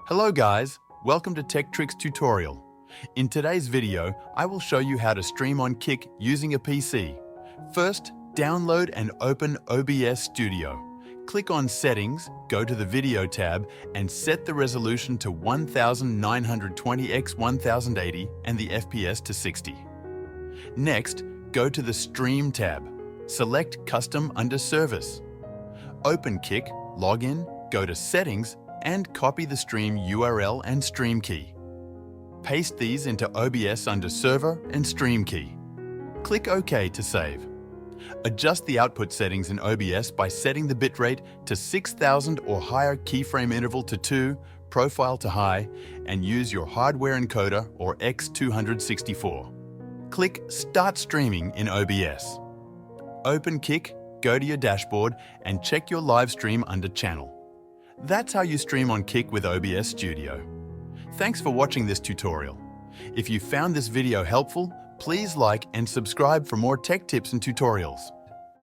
Hello guys, welcome to Tech Tricks tutorial. In today's video, I will show you how to stream on Kick using a PC. First, download and open OBS Studio. Click on Settings, go to the Video tab and set the resolution to 1920x1080 and the FPS to 60. Next, go to the Stream tab. Select Custom under Service. Open Kick, log in, go to Settings and copy the stream URL and stream key. Paste these into OBS under Server and Stream key. Click OK to save. Adjust the output settings in OBS by setting the bitrate to 6000 or higher, keyframe interval to 2, profile to high, and use your hardware encoder or X264. Click Start Streaming in OBS. Open Kick, go to your dashboard and check your live stream under Channel. That's how you stream on Kick with OBS Studio. Thanks for watching this tutorial. If you found this video helpful, please like and subscribe for more tech tips and tutorials.